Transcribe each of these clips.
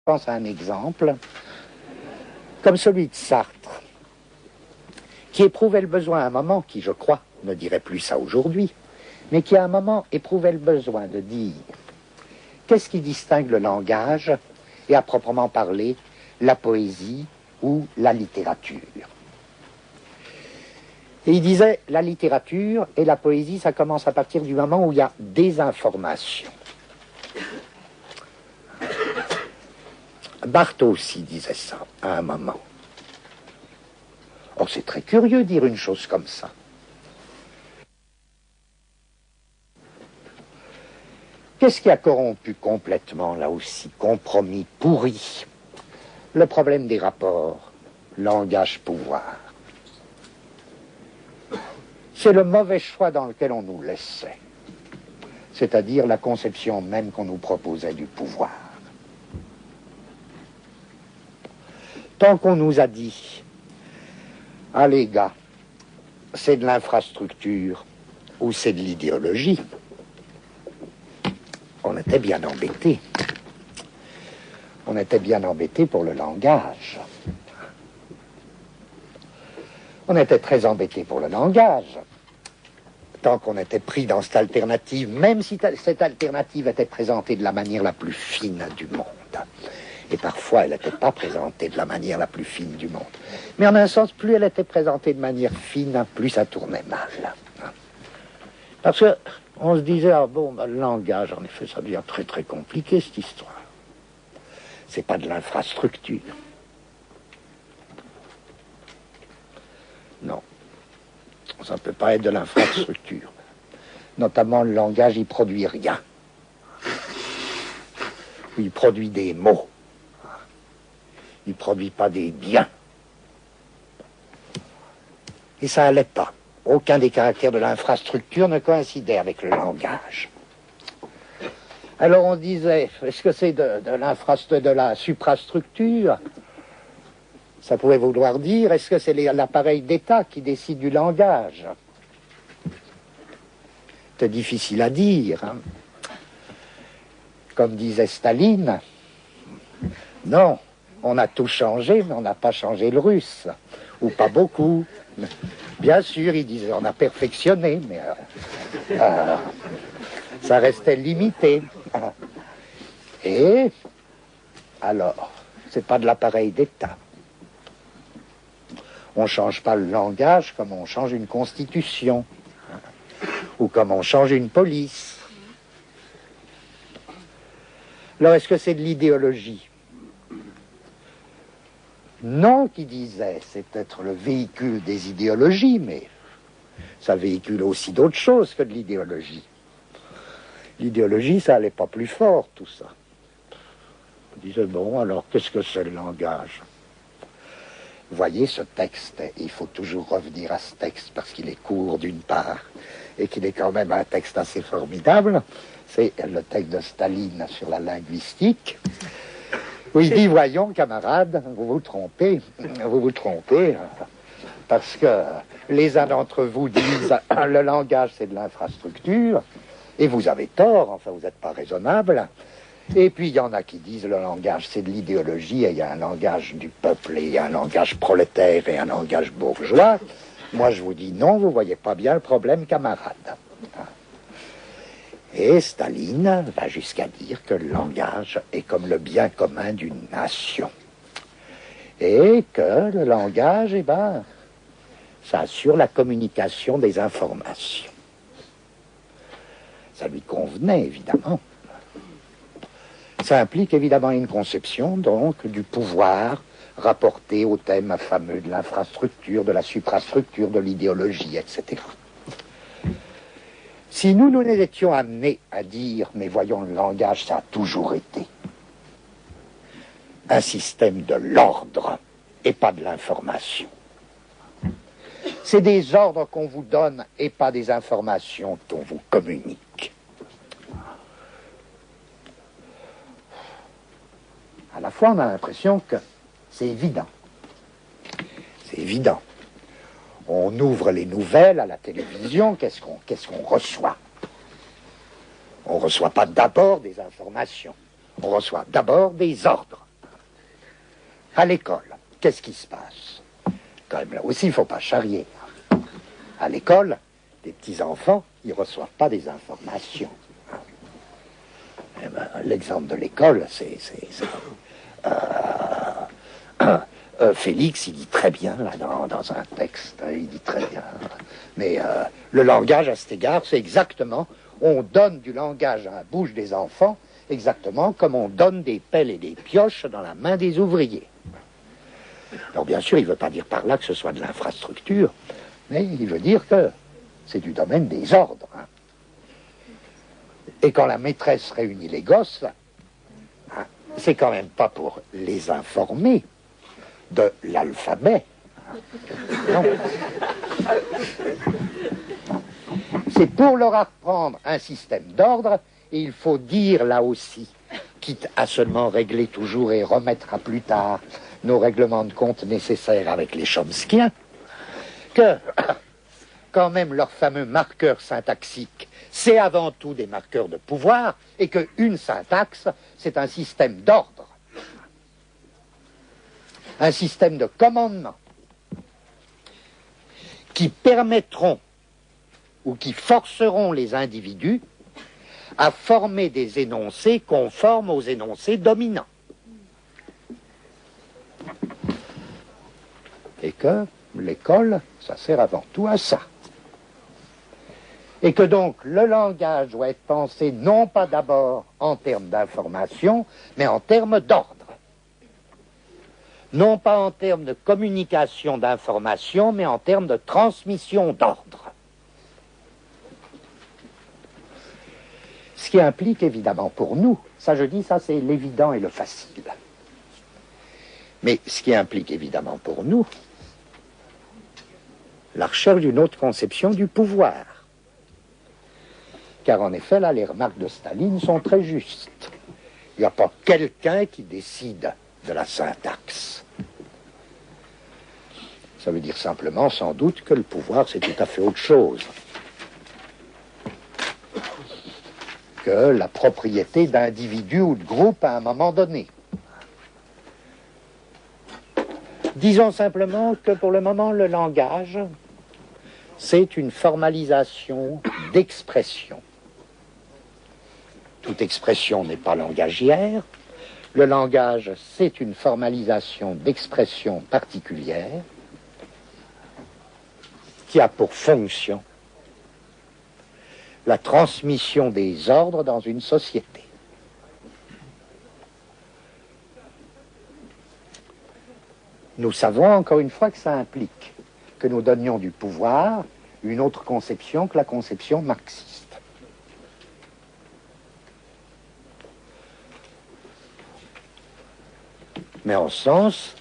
pense à un exemple, comme celui de Sartre, qui éprouvait le besoin à un moment, qui, je crois, ne dirait plus ça aujourd'hui, mais qui à un moment éprouvait le besoin de dire qu'est-ce qui distingue le langage et à proprement parler la poésie ou la littérature. Et il disait, la littérature et la poésie, ça commence à partir du moment où il y a des informations. Barthes aussi disait ça à un moment. Or, c'est très curieux de dire une chose comme ça. Qu'est-ce qui a corrompu complètement, là aussi, compromis, pourri, le problème des rapports, langage-pouvoir? C'est le mauvais choix dans lequel on nous laissait, c'est-à-dire la conception même qu'on nous proposait du pouvoir. Tant qu'on nous a dit, ah les gars, c'est de l'infrastructure ou c'est de l'idéologie, on était bien embêtés. On était bien embêtés pour le langage. On était très embêtés pour le langage, tant qu'on était pris dans cette alternative, même si cette alternative était présentée de la manière la plus fine du monde. Et parfois, elle n'était pas présentée de la manière la plus fine du monde. Mais en un sens, plus elle était présentée de manière fine, plus ça tournait mal. Parce qu'on se disait, ah bon, ben, le langage, en effet, ça devient très très compliqué, cette histoire. C'est pas de l'infrastructure. Non. Ça ne peut pas être de l'infrastructure. Notamment, le langage, il produit rien. Il produit des mots. Il ne produit pas des biens. Et ça n'allait pas. Aucun des caractères de l'infrastructure ne coïncidait avec le langage. Alors on disait, est-ce que c'est de la suprastructure? Ça pouvait vouloir dire, est-ce que c'est l'appareil d'État qui décide du langage? C'est difficile à dire. Hein. Comme disait Staline, non, on a tout changé, mais on n'a pas changé le russe. Ou pas beaucoup. Bien sûr, il disait, on a perfectionné, mais ça restait limité. Et alors, c'est pas de l'appareil d'État. On ne change pas le langage comme on change une constitution, ou comme on change une police. Alors, est-ce que c'est de l'idéologie? Non, qui disait, c'est peut-être le véhicule des idéologies, mais ça véhicule aussi d'autres choses que de l'idéologie. L'idéologie, ça n'allait pas plus fort, tout ça. On disait, bon, alors, qu'est-ce que c'est le langage? Vous voyez ce texte, il faut toujours revenir à ce texte parce qu'il est court d'une part et qu'il est quand même un texte assez formidable. C'est le texte de Staline sur la linguistique, où il dit, voyons camarades, vous vous trompez, parce que les uns d'entre vous disent le langage c'est de l'infrastructure, et vous avez tort, enfin vous n'êtes pas raisonnable. Et puis il y en a qui disent le langage c'est de l'idéologie, et il y a un langage du peuple, et il y a un langage prolétaire, et un langage bourgeois. Moi je vous dis non, vous voyez pas bien le problème, camarades. Et Staline va jusqu'à dire que le langage est comme le bien commun d'une nation. Et que le langage, eh ben, ça assure la communication des informations. Ça lui convenait, évidemment. Ça implique évidemment une conception, donc, du pouvoir rapporté au thème fameux de l'infrastructure, de la suprastructure, de l'idéologie, etc. Si nous étions amenés à dire, mais voyons, le langage, ça a toujours été un système de l'ordre et pas de l'information. C'est des ordres qu'on vous donne et pas des informations qu'on vous communique. À la fois, on a l'impression que c'est évident. C'est évident. On ouvre les nouvelles à la télévision, qu'est-ce qu'on reçoit? On ne reçoit pas d'abord des informations, on reçoit d'abord des ordres. À l'école, qu'est-ce qui se passe? Quand même, là aussi, il ne faut pas charrier. À l'école, les petits-enfants, ils ne reçoivent pas des informations. Eh ben, l'exemple de l'école, c'est Félix, il dit très bien, là, dans un texte, il dit très bien. Mais le langage, à cet égard, c'est exactement, on donne du langage à la bouche des enfants, exactement comme on donne des pelles et des pioches dans la main des ouvriers. Alors bien sûr, il ne veut pas dire par là que ce soit de l'infrastructure, mais il veut dire que c'est du domaine des ordres. Hein. Et quand la maîtresse réunit les gosses, hein, c'est quand même pas pour les informer de l'alphabet. Non. C'est pour leur apprendre un système d'ordre, et il faut dire là aussi, quitte à seulement régler toujours et remettre à plus tard nos règlements de compte nécessaires avec les Chomskiens, que quand même leurs fameux marqueurs syntaxiques, c'est avant tout des marqueurs de pouvoir, et qu'une syntaxe, c'est un système d'ordre, un système de commandement, qui permettront ou qui forceront les individus à former des énoncés conformes aux énoncés dominants. Et que l'école, ça sert avant tout à ça. Et que donc le langage doit être pensé non pas d'abord en termes d'information, mais en termes d'ordre. Non pas en termes de communication d'information, mais en termes de transmission d'ordre. Ce qui implique évidemment pour nous, ça je dis, ça c'est l'évident et le facile. Mais ce qui implique évidemment pour nous, la recherche d'une autre conception du pouvoir. Car en effet, là, les remarques de Staline sont très justes. Il n'y a pas quelqu'un qui décide de la syntaxe. Ça veut dire simplement, sans doute, que le pouvoir, c'est tout à fait autre chose que la propriété d'individus ou de groupes à un moment donné. Disons simplement que pour le moment, le langage, c'est une formalisation d'expression. Toute expression n'est pas langagière. Le langage, c'est une formalisation d'expression particulière qui a pour fonction la transmission des ordres dans une société. Nous savons encore une fois que ça implique que nous donnions du pouvoir une autre conception que la conception marxiste. Mais en ce sens,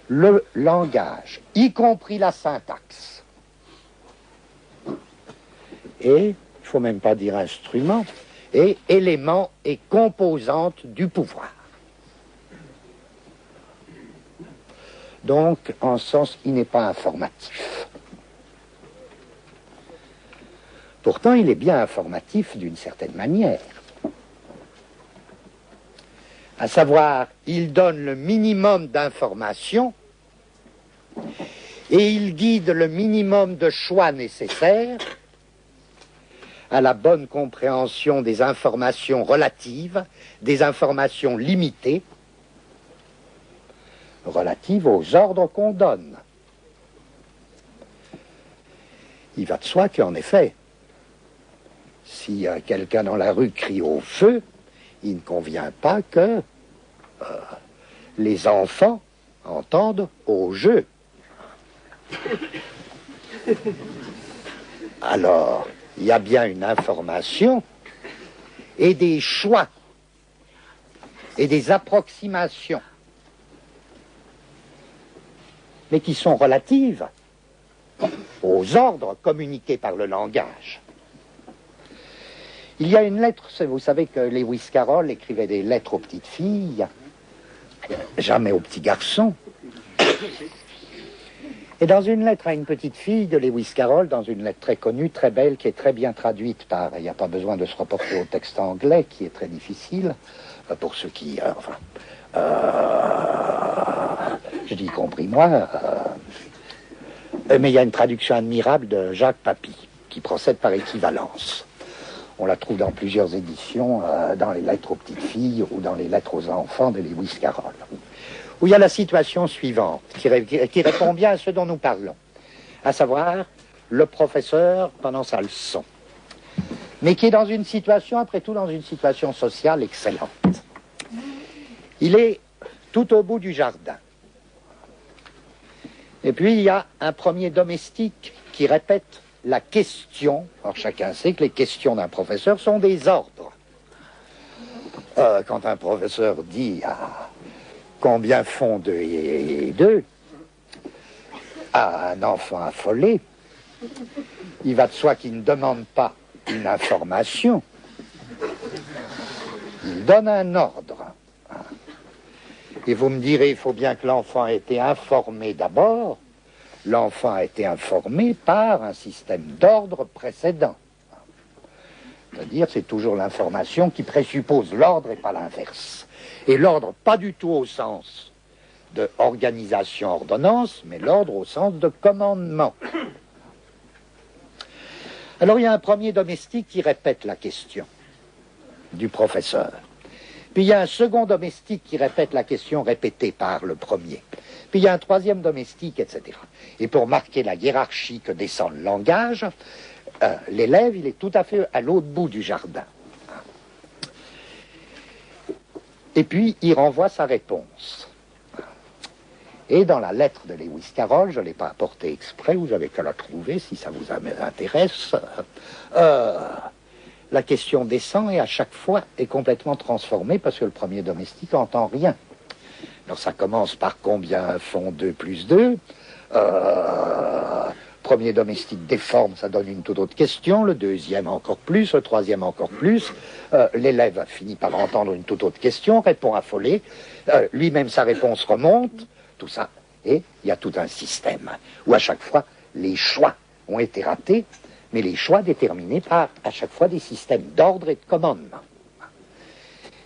le langage, y compris la syntaxe, et, il ne faut même pas dire instrument, est élément et composante du pouvoir. Donc, en ce sens, il n'est pas informatif. Pourtant, il est bien informatif d'une certaine manière. À savoir, il donne le minimum d'informations et il guide le minimum de choix nécessaires à la bonne compréhension des informations relatives, des informations limitées, relatives aux ordres qu'on donne. Il va de soi qu'en effet, si quelqu'un dans la rue crie au feu, il ne convient pas que les enfants entendent au jeu. Alors, il y a bien une information et des choix et des approximations, mais qui sont relatives aux ordres communiqués par le langage. Il y a une lettre, vous savez que Lewis Carroll écrivait des lettres aux petites filles, jamais aux petits garçons. Et dans une lettre à une petite fille de Lewis Carroll, dans une lettre très connue, très belle, qui est très bien traduite par, il n'y a pas besoin de se reporter au texte anglais, qui est très difficile, pour ceux qui, y compris moi. Mais il y a une traduction admirable de Jacques Papy, qui procède par équivalence. On la trouve dans plusieurs éditions, dans les lettres aux petites filles ou dans les lettres aux enfants de Lewis Carroll, où il y a la situation suivante, qui répond bien à ce dont nous parlons, à savoir le professeur pendant sa leçon, mais qui est dans une situation, après tout, dans une situation sociale excellente. Il est tout au bout du jardin. Et puis, il y a un premier domestique qui répète la question. Alors, chacun sait que les questions d'un professeur sont des ordres. Quand un professeur dit combien font 2 et 2 à un enfant affolé, il va de soi qu'il ne demande pas une information. Il donne un ordre. Et vous me direz, il faut bien que l'enfant ait été informé d'abord. L'enfant a été informé par un système d'ordre précédent. C'est-à-dire, c'est toujours l'information qui présuppose l'ordre et pas l'inverse. Et l'ordre, pas du tout au sens de organisation-ordonnance, mais l'ordre au sens de commandement. Alors, il y a un premier domestique qui répète la question du professeur. Puis il y a un second domestique qui répète la question répétée par le premier. Puis il y a un troisième domestique, etc. Et pour marquer la hiérarchie que descend le langage, l'élève, il est tout à fait à l'autre bout du jardin. Et puis, il renvoie sa réponse. Et dans la lettre de Lewis Carroll, je ne l'ai pas apportée exprès, vous avez qu'à la trouver si ça vous intéresse, la question descend et à chaque fois est complètement transformée parce que le premier domestique n'entend rien. Alors ça commence par combien font 2 plus 2. Premier domestique déforme, ça donne une toute autre question. Le deuxième encore plus, le troisième encore plus. L'élève finit par entendre une toute autre question, répond affolé. Lui-même sa réponse remonte. Tout ça. Et il y a tout un système où à chaque fois les choix ont été ratés, mais les choix déterminés par, à chaque fois, des systèmes d'ordre et de commandement.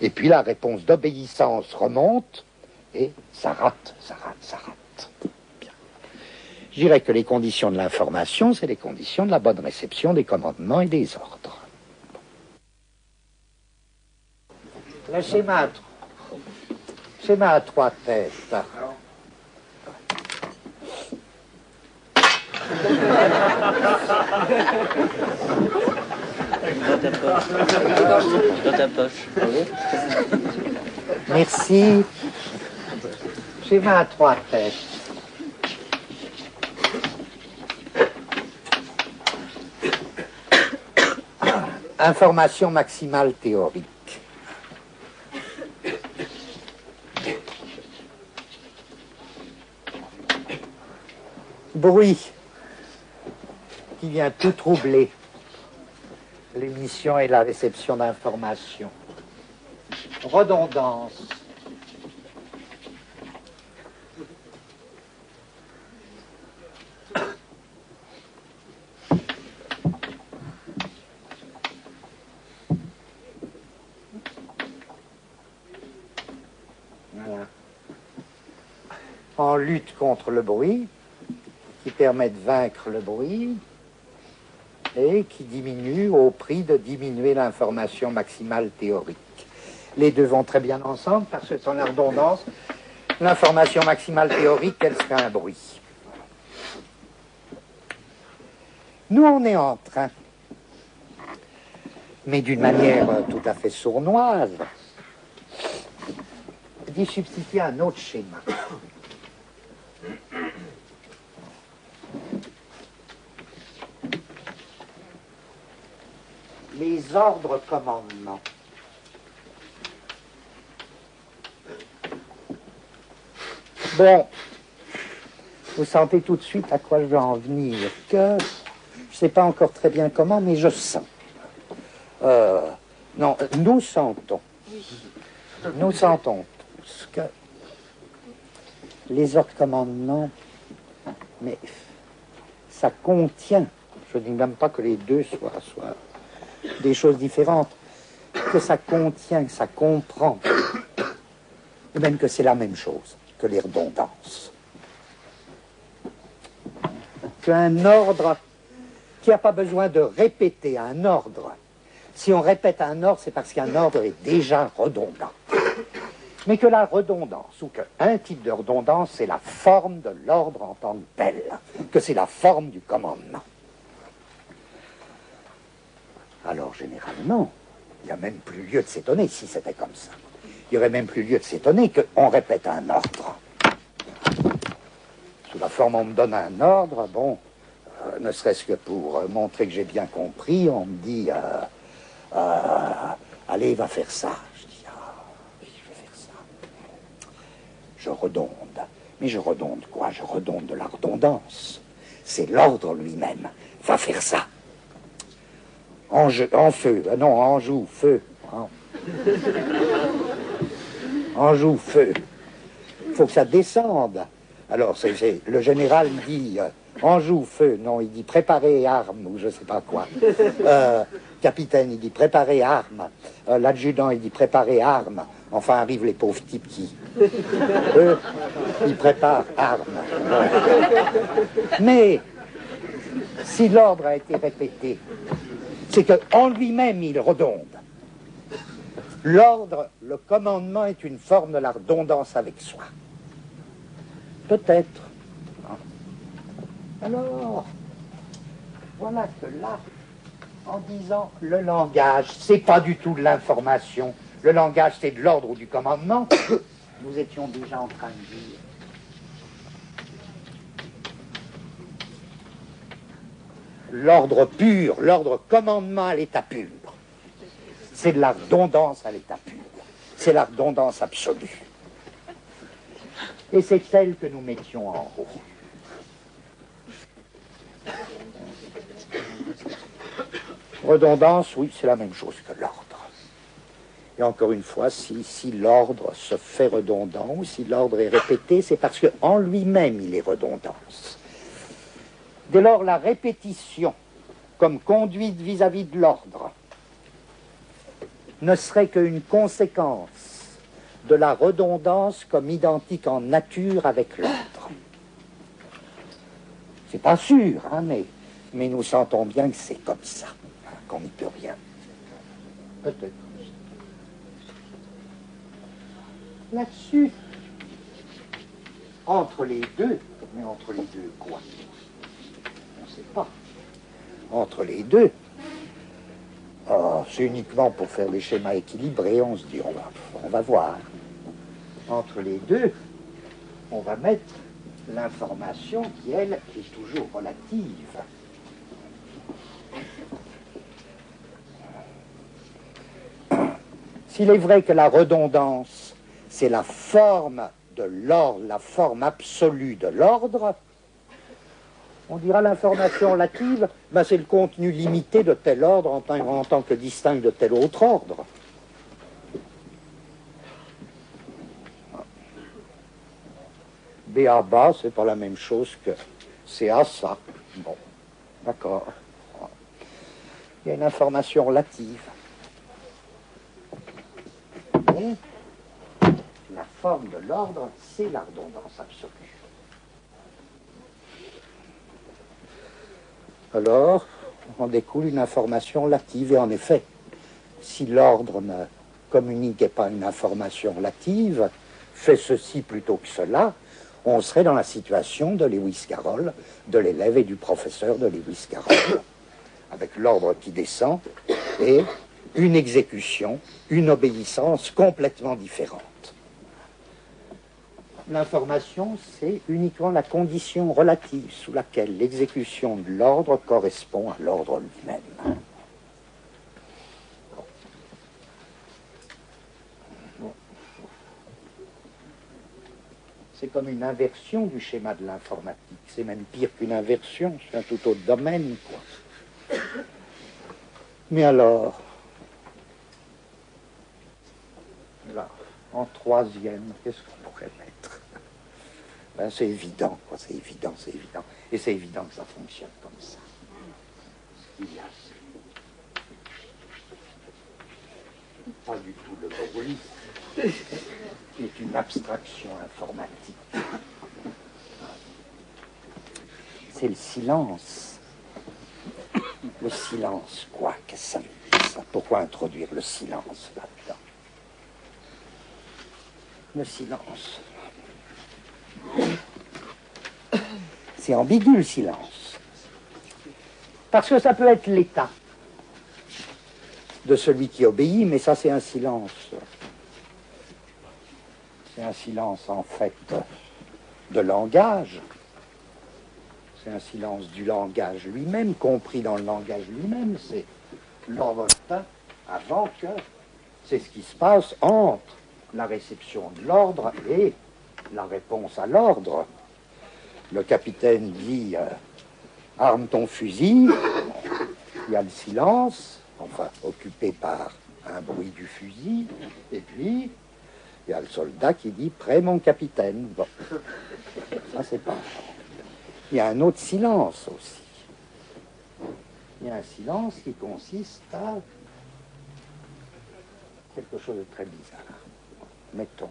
Et puis la réponse d'obéissance remonte, et ça rate, ça rate, ça rate. Bien. Je dirais que les conditions de l'information, c'est les conditions de la bonne réception des commandements et des ordres. Le schéma à 3 têtes. Dans ta poche. Merci. Schéma à 3 têtes. Information maximale théorique. Bruit qui vient tout troubler l'émission et la réception d'informations. Redondance. Voilà. En lutte contre le bruit, qui permet de vaincre le bruit et qui diminue au prix de diminuer l'information maximale théorique. Les deux vont très bien ensemble parce que sans la redondance, l'information maximale théorique, elle serait un bruit. Nous, on est en train, mais d'une manière tout à fait sournoise, d'y substituer un autre schéma. Les ordres commandements. Bon, vous sentez tout de suite à quoi je veux en venir, que je ne sais pas encore très bien comment, mais je sens. Non, nous sentons. Nous sentons tous que les ordres commandements, mais ça contient, je ne dis même pas que les deux soient des choses différentes, que ça contient, que ça comprend, et même que c'est la même chose que les redondances. qu'un ordre qui n'a pas besoin de répéter un ordre. Si on répète un ordre, c'est parce qu'un ordre est déjà redondant. Mais que la redondance, ou qu'un type de redondance, c'est la forme de l'ordre en tant que tel, que c'est la forme du commandement. Alors, généralement, il n'y a même plus lieu de s'étonner si c'était comme ça. Il n'y aurait même plus lieu de s'étonner qu'on répète un ordre. Sous la forme, on me donne un ordre, bon, ne serait-ce que pour montrer que j'ai bien compris, on me dit, allez, va faire ça. Je dis, oui, je vais faire ça. Je redonde. Mais je redonde quoi? Je redonde de la redondance. C'est l'ordre lui-même. Va faire ça. En feu. Non, en joue, feu. En joue, feu. Il faut que ça descende. Alors, le général dit, en joue, feu. Non, il dit, préparez armes, ou je ne sais pas quoi. Capitaine, il dit, préparez armes. L'adjudant, il dit, préparez armes. Enfin, arrivent les pauvres types qui, eux, ils préparent armes. Mais, si l'ordre a été répété, c'est qu'en lui-même, il redonde. L'ordre, le commandement est une forme de la redondance avec soi. Peut-être. Alors, voilà que là, en disant le langage, c'est pas du tout de l'information, le langage c'est de l'ordre ou du commandement, nous étions déjà en train de dire l'ordre pur, l'ordre commandement à l'état pur. C'est de la redondance à l'état pur. C'est la redondance absolue. Et c'est celle que nous mettions en haut. Redondance, oui, c'est la même chose que l'ordre. Et encore une fois, si l'ordre se fait redondant, ou si l'ordre est répété, c'est parce qu'en lui-même, il est redondance. Dès lors, la répétition, comme conduite vis-à-vis de l'ordre, ne serait qu'une conséquence de la redondance comme identique en nature avec l'ordre. C'est pas sûr, hein, mais nous sentons bien que c'est comme ça, hein, qu'on n'y peut rien. Peut-être. Là-dessus, entre les deux, mais entre les deux quoi? On ne sait pas. Entre les deux, c'est uniquement pour faire des schémas équilibrés, on se dit, on va voir. Entre les deux, on va mettre l'information qui, elle, est toujours relative. S'il est vrai que la redondance, c'est la forme de l'ordre, la forme absolue de l'ordre, on dira l'information relative, ben c'est le contenu limité de tel ordre en tant que distinct de tel autre ordre. B à bas, c'est pas la même chose que C à ça. Bon, d'accord. Il y a une information relative. Et la forme de l'ordre, c'est la redondance absolue. Alors, on découle une information relative. Et en effet, si l'ordre ne communiquait pas une information relative, fait ceci plutôt que cela, on serait dans la situation de Lewis Carroll, de l'élève et du professeur de Lewis Carroll, avec l'ordre qui descend et une exécution, une obéissance complètement différente. L'information, c'est uniquement la condition relative sous laquelle l'exécution de l'ordre correspond à l'ordre lui-même. C'est comme une inversion du schéma de l'informatique. C'est même pire qu'une inversion, c'est un tout autre domaine, quoi. Mais alors, là, en troisième, qu'est-ce qu'on pourrait mettre? Ben, c'est évident, quoi, c'est évident, c'est évident. Et c'est évident que ça fonctionne comme ça. Il y a pas du tout le bruit, qui est une abstraction informatique. c'est le silence. Le silence, quoi? Qu'est-ce que ça veut dire, ça? Pourquoi introduire le silence là-dedans? Le silence. C'est ambigu, le silence. Parce que ça peut être l'état de celui qui obéit, mais ça, c'est un silence. C'est un silence, en fait, de langage. C'est un silence du langage lui-même, compris dans le langage lui-même. C'est l'ordre avant que... C'est ce qui se passe entre la réception de l'ordre et la réponse à l'ordre. Le capitaine dit arme ton fusil. Il y a le silence, enfin occupé par un bruit du fusil. Et puis il y a le soldat qui dit prêt mon capitaine. Bon, ça c'est pas. Il y a un autre silence aussi. Il y a un silence qui consiste à quelque chose de très bizarre. Mettons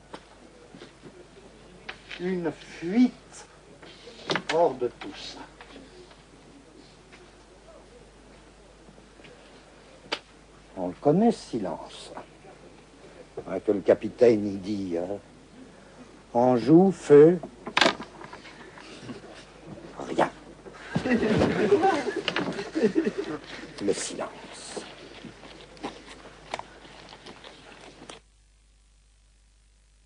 une fuite hors de tout ça. On le connaît, ce silence. Que le capitaine, il dit Anjou, feu, rien. Le silence.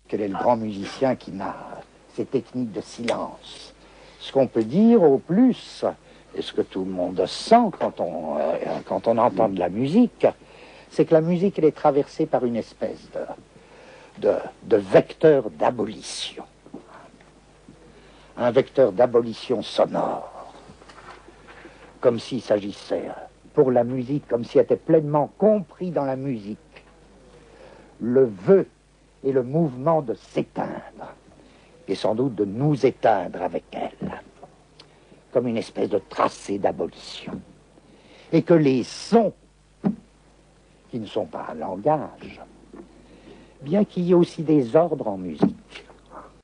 Quel est le grand musicien qui n'a ces techniques de silence? Ce qu'on peut dire au plus, et ce que tout le monde sent quand on entend de la musique, c'est que la musique, elle est traversée par une espèce de vecteur d'abolition. Un vecteur d'abolition sonore. Comme s'il s'agissait, pour la musique, comme s'il était pleinement compris dans la musique, le vœu et le mouvement de s'éteindre, et sans doute de nous éteindre avec elle, comme une espèce de tracé d'abolition. Et que les sons, qui ne sont pas un langage, bien qu'il y ait aussi des ordres en musique,